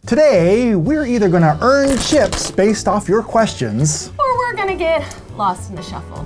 Today, we're either gonna earn chips based off your questions, or we're gonna get lost in the shuffle.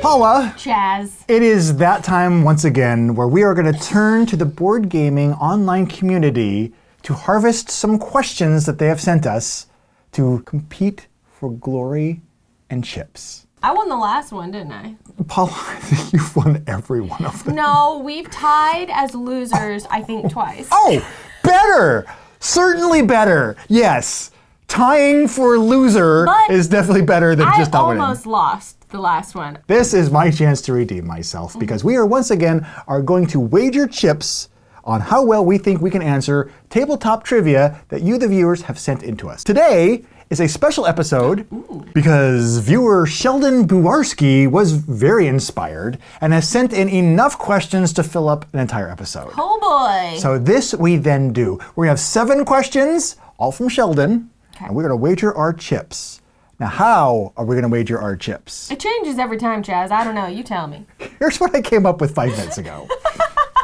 Paula, Chaz. it is that time once again where we are gonna turn to the board gaming online community to harvest some questions that they have sent us to compete for glory and chips. I won the last one, didn't I? Paula, I think you've won every one of them. No, we've tied as losers, I think, twice. Oh, better! Certainly better, yes. Tying for loser is definitely better than just not winning. I almost lost the last one. This is my chance to redeem myself because we are once again going to wager chips on how well we think we can answer tabletop trivia that you, the viewers, have sent into us. Today is a special episode because viewer Sheldon Buwarski was very inspired and has sent in enough questions to fill up an entire episode. Oh boy. So this we then do. We're gonna have 7 questions, all from Sheldon, and we're gonna wager our chips. Now, how are we gonna wager our chips? It changes every time, Chaz. I don't know. You tell me. Here's what I came up with 5 minutes ago.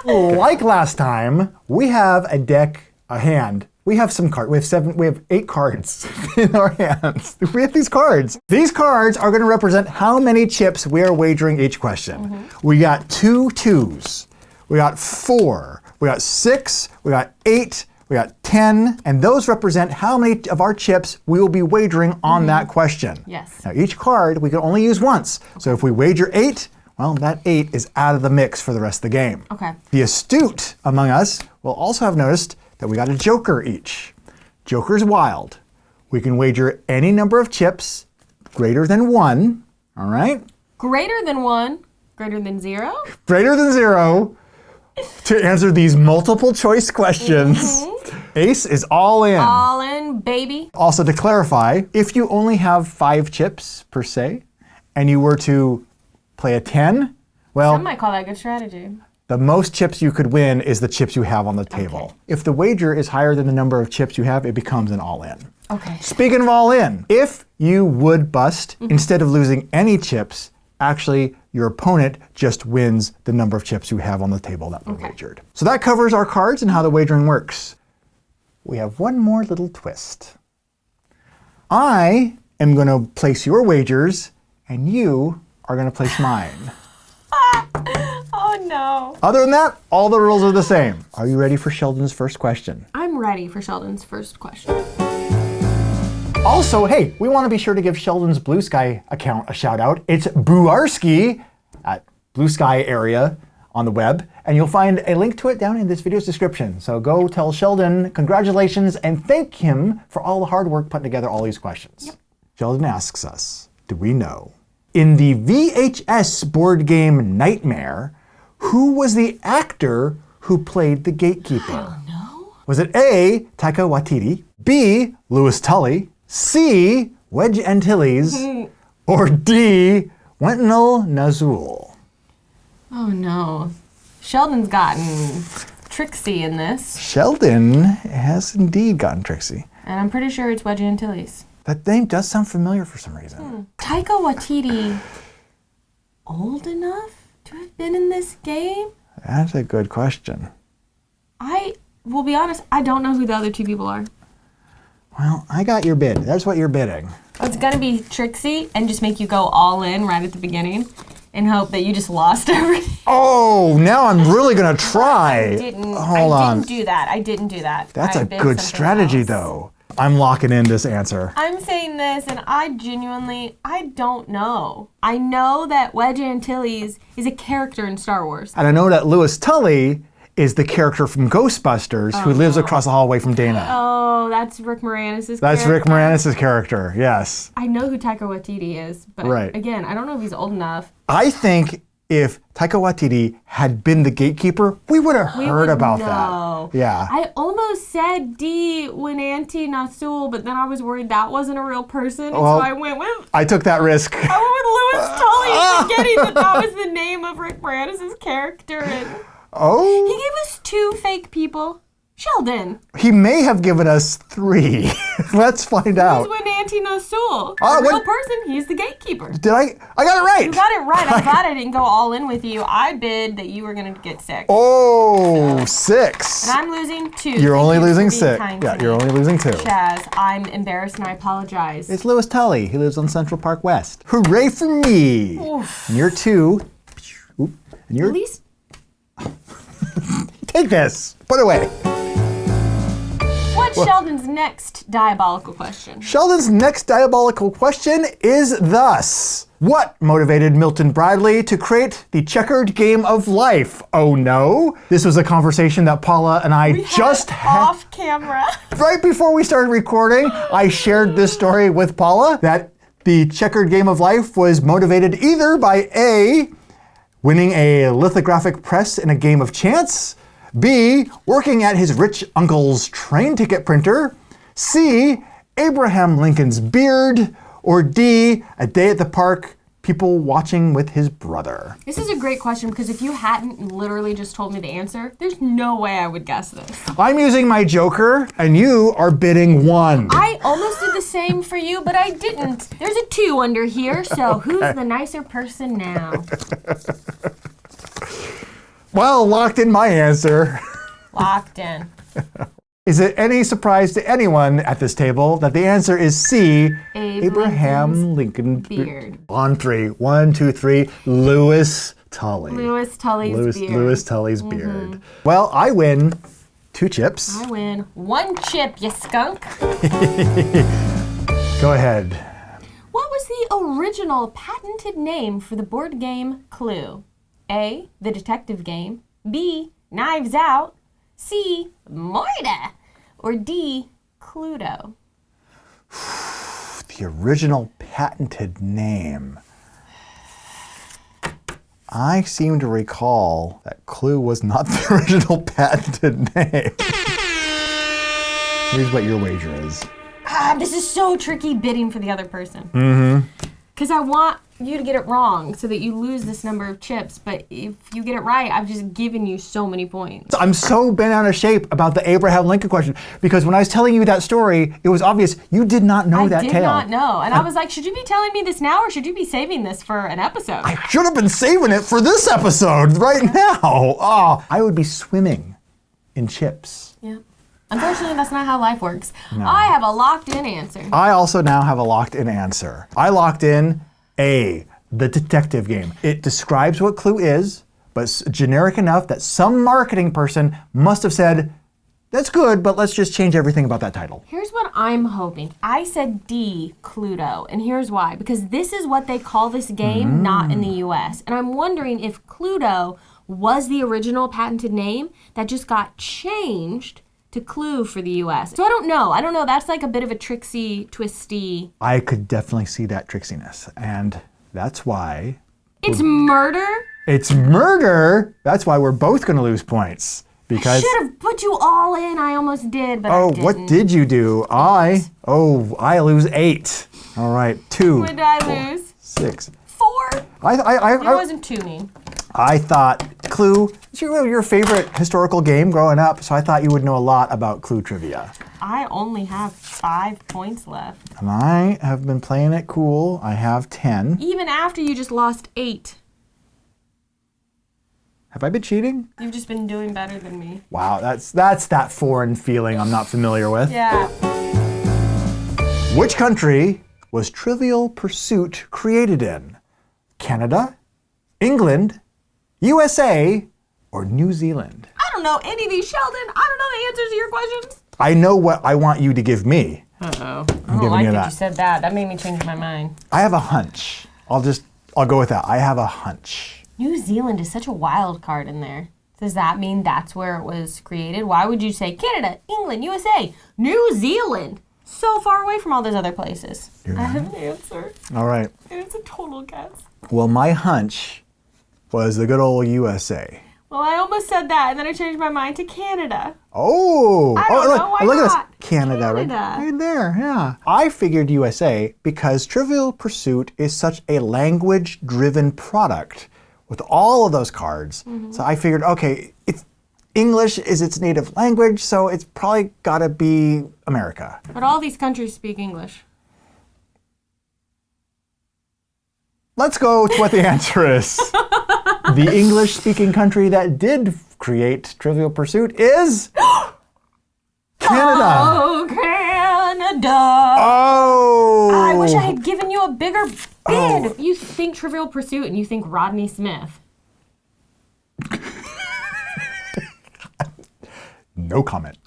Like last time, we have a deck, a hand. We have some cards. We have 8 cards in our hands. We have these cards. These cards are going to represent how many chips we are wagering each question. We got 2 2s. We got 4. We got 6. We got 8. We got 10. And those represent how many of our chips we will be wagering on that question. Yes. Now, each card we can only use once. So if we wager 8, well, that 8 is out of the mix for the rest of the game. Okay. The astute among us will also have noticed that we got a joker each. Joker's wild. We can wager any number of chips greater than 1, all right? Greater than 1, greater than 0? Greater than 0 to answer these multiple choice questions. Ace is all in. All in, baby. Also to clarify, if you only have 5 chips per se, and you were to play a 10, well, Some might call that a good strategy. the most chips you could win is the chips you have on the table. Okay. If the wager is higher than the number of chips you have, it becomes an all-in. Okay. Speaking of all-in, if you would bust, instead of losing any chips, actually your opponent just wins the number of chips you have on the table that were wagered. So that covers our cards and how the wagering works. We have one more little twist. I am going to place your wagers, and you are going to place mine. Oh no. Other than that, all the rules are the same. Are you ready for Sheldon's first question? I'm ready for Sheldon's first question. Also, hey, we want to be sure to give Sheldon's Blue Sky account a shout out. It's Buwarski at Blue Sky area on the web, and you'll find a link to it down in this video's description. So go tell Sheldon congratulations and thank him for all the hard work putting together all these questions. Yep. Sheldon asks us, do we know, in the VHS board game Nightmare, who was the actor who played the gatekeeper? Oh no. Was it A, Taika Waititi, B, Louis Tully, C, Wedge Antilles, or D, Wendell Nazul? Oh no. Sheldon's gotten tricksy in this. Sheldon has indeed gotten tricksy. And I'm pretty sure it's Wedge Antilles. That name does sound familiar for some reason. Taika Waititi, old enough to have been in this game? That's a good question. I will be honest, I don't know who the other 2 people are. Well, I got your bid. That's what you're bidding. It's gonna be tricksy and just make you go all in right at the beginning and hope that you just lost everything. Oh, now I'm really gonna try. I didn't do that. I didn't do that. That's I a bid good something strategy else. though. I'm locking in this answer. I'm saying this and I don't know. I know that Wedge Antilles is a character in Star Wars. And I know that Louis Tully is the character from Ghostbusters who lives across the hallway from Dana. Oh, that's Rick Moranis' character. That's Rick Moranis' character, yes. I know who Taika Waititi is, but again, I don't know if he's old enough. I think if Taika Waititi had been the gatekeeper, we would have heard about that. Yeah. I almost said D Winanti Nasul, but then I was worried that wasn't a real person, and so I went with... I took that risk. I went with Louis Tully, forgetting that was the name of Rick Moranis' character. And he gave us 2 fake people. Sheldon. He may have given us 3. Let's find out. Who's Winanti Nasul? A real person. He's the gatekeeper. Did I got it right. You got it right. I'm glad I didn't go all in with you. I bid that you were going to get sick. Oh. 6. And I'm losing 2. You're only losing 6. Kind Yeah, to you're me. only losing 2. Chaz, I'm embarrassed and I apologize. It's Louis Tully. He lives on Central Park West. Hooray for me! Oof. And you're 2. Oop. And you're... At least Take this. Put it away. what's Sheldon's next diabolical question? Sheldon's next diabolical question is thus. What motivated Milton Bradley to create the checkered game of life? Oh no. This was a conversation that Paula and I just had. Off camera. Right before we started recording, I shared this story with Paula that the checkered game of life was motivated either by A, winning a lithographic press in a game of chance, B, working at his rich uncle's train ticket printer, C, Abraham Lincoln's beard, or D, a day at the park, people watching with his brother. This is a great question because if you hadn't literally just told me the answer, there's no way I would guess this. I'm using my joker, and you are bidding 1. I almost did the same for you, but I didn't. There's a 2 under here, so who's the nicer person now? Well, locked in my answer. Locked in. Is it any surprise to anyone at this table that the answer is C, Abraham Lincoln beard. On 3. 1, 2, 3. Louis Tully. Louis Tully's beard. Louis Tully's beard. Well, I win 2 chips. I win 1 chip, you skunk. Go ahead. What was the original patented name for the board game Clue? A, the detective game. B, Knives Out. C, Moida. Or D, Cluedo. The original patented name. I seem to recall that Clue was not the original patented name. Here's what your wager is. This is so tricky bidding for the other person. Because I want you to get it wrong so that you lose this number of chips. But if you get it right, I've just given you so many points. I'm so bent out of shape about the Abraham Lincoln question because when I was telling you that story, it was obvious you did not know that tale. I did not know. And I was like, should you be telling me this now or should you be saving this for an episode? I should have been saving it for this episode right now. Oh, I would be swimming in chips. Yeah. Unfortunately, that's not how life works. No. I have a locked-in answer. I also now have a locked-in answer. I locked in A, the detective game. It describes what Clue is, but it's generic enough that some marketing person must have said, that's good, but let's just change everything about that title. Here's what I'm hoping. I said D, Cluedo, and here's why. Because this is what they call this game, not in the US. And I'm wondering if Cluedo was the original patented name that just got changed to Clue for the US. So I don't know. That's like a bit of a tricksy, twisty. I could definitely see that tricksiness. And that's why... It's murder? It's murder? That's why we're both going to lose points. Because... I should have put you all in. I almost did, but I didn't. What did you do? I lose 8. All right, 2. What did I lose? 6. 4. It wasn't too mean. I thought Clue, it's your favorite historical game growing up, so I thought you would know a lot about Clue trivia. I only have 5 points left. And I have been playing it cool. I have 10. Even after you just lost 8. Have I been cheating? You've just been doing better than me. Wow, that's that foreign feeling I'm not familiar with. Yeah. Which country was Trivial Pursuit created in? Canada, England, USA, or New Zealand? I don't know any of these, Sheldon. I don't know the answers to your questions. I know what I want you to give me. Uh-oh. I don't like that you said that. That made me change my mind. I have a hunch. I'll go with that. I have a hunch. New Zealand is such a wild card in there. Does that mean that's where it was created? Why would you say Canada, England, USA, New Zealand? So far away from all those other places. I have an answer. All right. And it's a total guess. Well, my hunch was the good old USA. Well, I almost said that, and then I changed my mind to Canada. Oh! I don't know, why look not? at this. Canada. Right there, yeah. I figured USA because Trivial Pursuit is such a language-driven product with all of those cards. So I figured, okay, English is its native language, so it's probably got to be America. But all these countries speak English. Let's go to what the answer is. The English-speaking country that did create Trivial Pursuit is Canada. Oh, Canada. Oh. I wish I had given you a bigger bid. You think Trivial Pursuit and you think Rodney Smith. No comment.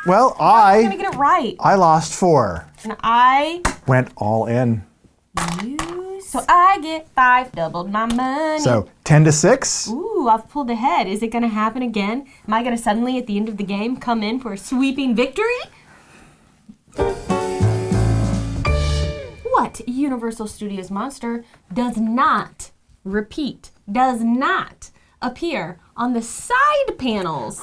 Well, I'm gonna get it right. I lost 4. And I Went all in. lose. So I get 5, doubled my money. So 10-6. Ooh, I've pulled ahead. Is it gonna happen again? Am I gonna suddenly at the end of the game come in for a sweeping victory? What Universal Studios monster does not, repeat, does not appear on the side panels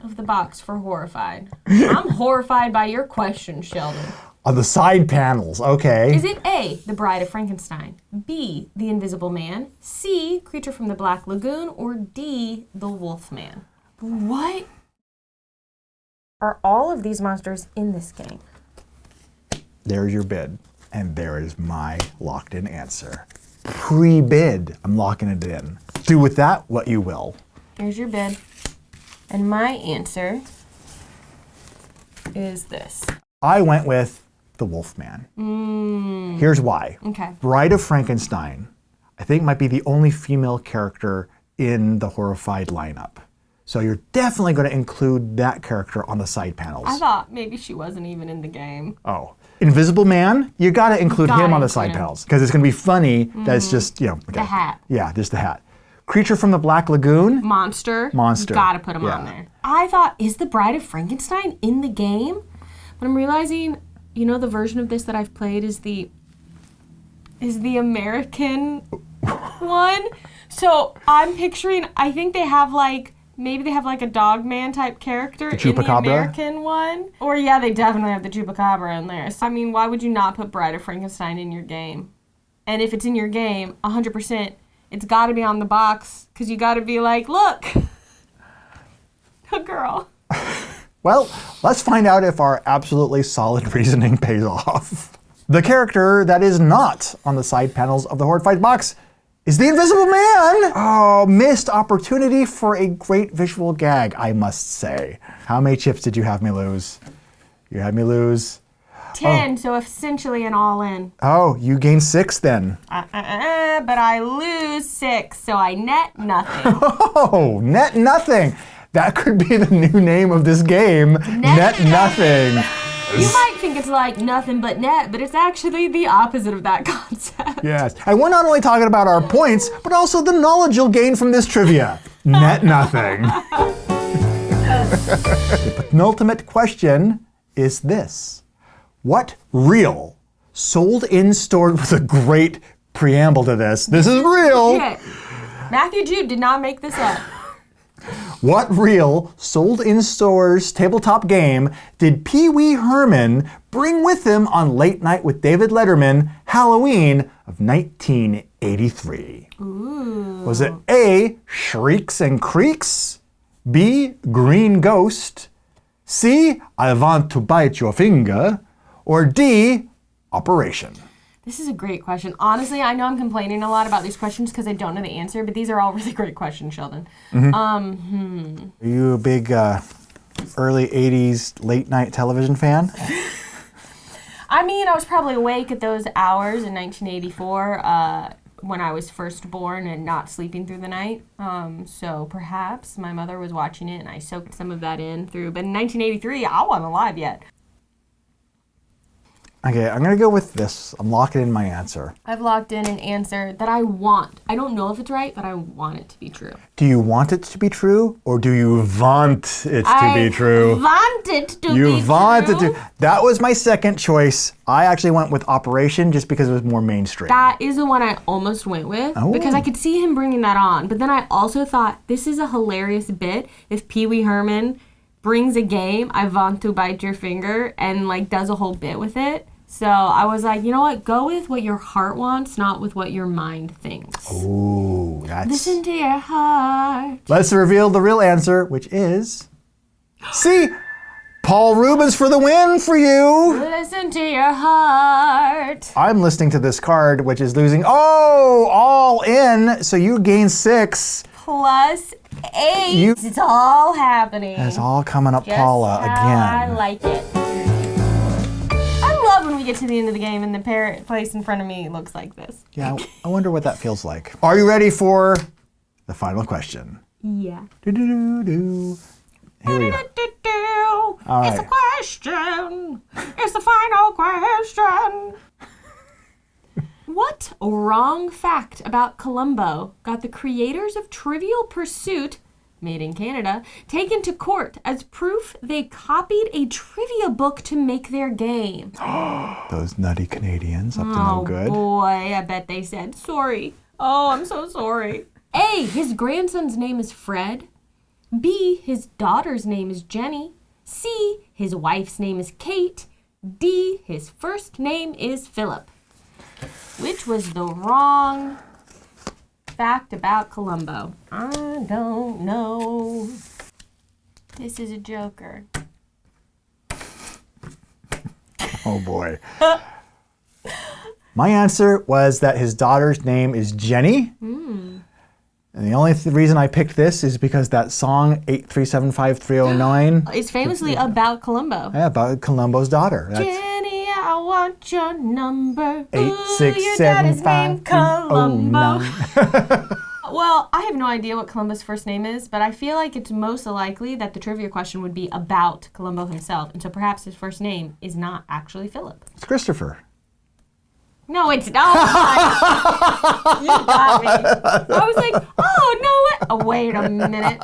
of the box for Horrified? I'm horrified by your question, Sheldon. On the side panels, okay. Is it A, The Bride of Frankenstein, B, The Invisible Man, C, Creature from the Black Lagoon, or D, The Wolf Man? What are all of these monsters in this game? There's your bid. And there is my locked in answer. Pre-bid. I'm locking it in. Do with that what you will. Here's your bid. And my answer is this. I went with the Wolfman. Here's why. Okay. Bride of Frankenstein, I think might be the only female character in the Horrified lineup. So you're definitely going to include that character on the side panels. I thought maybe she wasn't even in the game. Oh. Invisible Man, you got to include Gotta him on the include side him. panels because it's going to be funny that it's just, okay. The hat. Yeah, just the hat. Creature from the Black Lagoon. Monster. Monster. Gotta put him Yeah. on there. I thought, is the Bride of Frankenstein in the game? But I'm realizing, the version of this that I've played is the American one. So I'm picturing, I think they have maybe they have a Dogman type character in the Chupacabra? American one. Or yeah, they definitely have the Chupacabra in there. So, why would you not put Bride of Frankenstein in your game? And if it's in your game, 100%, it's got to be on the box because you got to be like, look, a girl. Well, let's find out if our absolutely solid reasoning pays off. The character that is not on the side panels of the Horrified box is the Invisible Man. Oh, missed opportunity for a great visual gag, I must say. How many chips did you have me lose? You had me lose 10, so essentially an all-in. Oh, you gain 6 then. But I lose 6, so I net nothing. Oh, net nothing. That could be the new name of this game. Net nothing. You might think it's like nothing but net, but it's actually the opposite of that concept. Yes. And we're not only talking about our points, but also the knowledge you'll gain from this trivia. Net nothing. The penultimate question is this. What real, sold in store with a great preamble to this. This is real. Okay. Matthew Jude did not make this up. What real, sold in stores tabletop game did Pee Wee Herman bring with him on Late Night with David Letterman, Halloween of 1983? Ooh. Was it A, Shrieks and Creaks, B, Green Ghost, C, I Want to Bite Your Finger, or D, Operation? This is a great question. Honestly, I know I'm complaining a lot about these questions because I don't know the answer, but these are all really great questions, Sheldon. Are you a big early 80s late night television fan? I was probably awake at those hours in 1984 when I was first born and not sleeping through the night. So perhaps my mother was watching it and I soaked some of that in through. But in 1983, I wasn't alive yet. Okay, I'm gonna go with this. I'm locking in my answer. I've locked in an answer that I want. I don't know if it's right, but I want it to be true. Do you want it to be true, or do you want it to be true? I want it to be true. You want it to. That was my second choice. I actually went with Operation just because it was more mainstream. That is the one I almost went with because I could see him bringing that on. But then I also thought this is a hilarious bit if Pee Wee Herman brings a game, I Want to Bite Your Finger, and does a whole bit with it. So I was like, you know what? Go with what your heart wants, not with what your mind thinks. Ooh, that's... Listen to your heart. Let's reveal the real answer, which is... C. Paul Rubens for the win for you. Listen to your heart. I'm listening to this card, which is losing... Oh, all in. So you gain 6. plus 8. It's all happening. It's all coming up, Just Paula, how again. I like it. I love when we get to the end of the game and the parrot place in front of me looks like this. Yeah, I wonder what that feels like. Are you ready for the final question? Yeah. Do-do-do-do. Here we go. All It's a right. question. It's the final question. What wrong fact about Columbo got the creators of Trivial Pursuit, made in Canada, taken to court as proof they copied a trivia book to make their game? Those nutty Canadians up to no good. Oh boy, I bet they said, sorry. Oh, I'm so sorry. A, his grandson's name is Fred. B, his daughter's name is Jenny. C, his wife's name is Kate. D, his first name is Philip. Which was the wrong fact about Columbo? I don't know. This is a joker. Oh boy. My answer was that his daughter's name is Jenny. And the only reason I picked this is because that song, 8375309, It's famously about Columbo. yeah, about Columbo's daughter. That's Jenny, I want your number. Ooh, 8675309. your daddy's name Columbo. Well, I have no idea what Columbo's first name is, but I feel like it's most likely that the trivia question would be about Columbo himself, and so perhaps his first name is not actually Philip. It's Christopher. No, it's not. You got me. I was like, oh, no, what? Oh, wait a minute.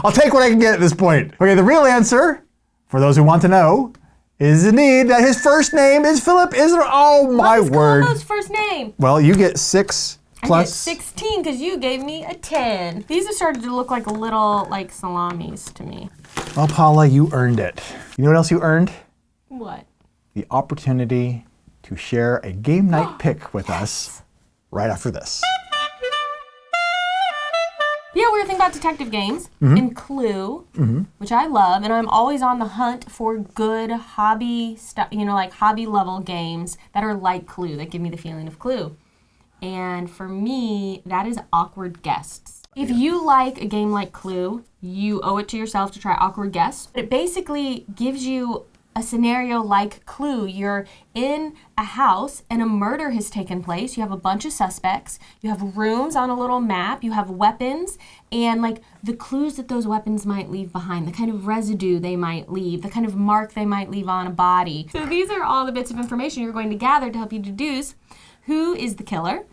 I'll take what I can get at this point. Okay, the real answer, for those who want to know, is indeed that his first name is Philip Israel. Oh my What's word. Columbo's first name? Well, you get 6 I plus. get 16 because you gave me a 10. These have started to look like little, like, salamis to me. Well, Paula, you earned it. You know what else you earned? What? The opportunity to share a game night pick with us right after this. Yeah, we were thinking about detective games and Clue, which I love, and I'm always on the hunt for good hobby stuff, like hobby level games that are like Clue, that give me the feeling of Clue. And for me, that is Awkward Guests. If you like a game like Clue, you owe it to yourself to try Awkward Guests. It basically gives you a scenario like Clue. You're in a house and a murder has taken place. You have a bunch of suspects. You have rooms on a little map. You have weapons and like the clues that those weapons might leave behind, the kind of residue they might leave, the kind of mark they might leave on a body. So these are all the bits of information you're going to gather to help you deduce who is the killer,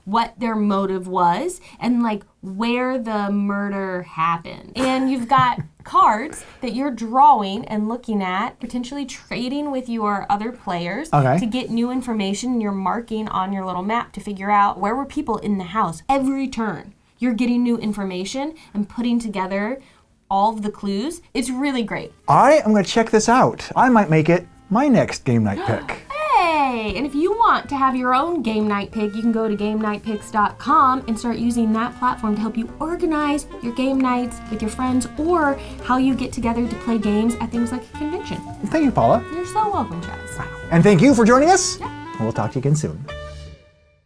what their motive was, and like where the murder happened. And you've got cards that you're drawing and looking at, potentially trading with your other players to get new information, and you're marking on your little map to figure out where were people in the house. Every turn, you're getting new information and putting together all of the clues. It's really great. I am going to check this out. I might make it my next game night pick. Hey, and if you want to have your own game night pick, you can go to GameNightPicks.com and start using that platform to help you organize your game nights with your friends or how you get together to play games at things like a convention. Thank you, Paula. You're so welcome, Chaz. And thank you for joining us. Yeah. We'll talk to you again soon.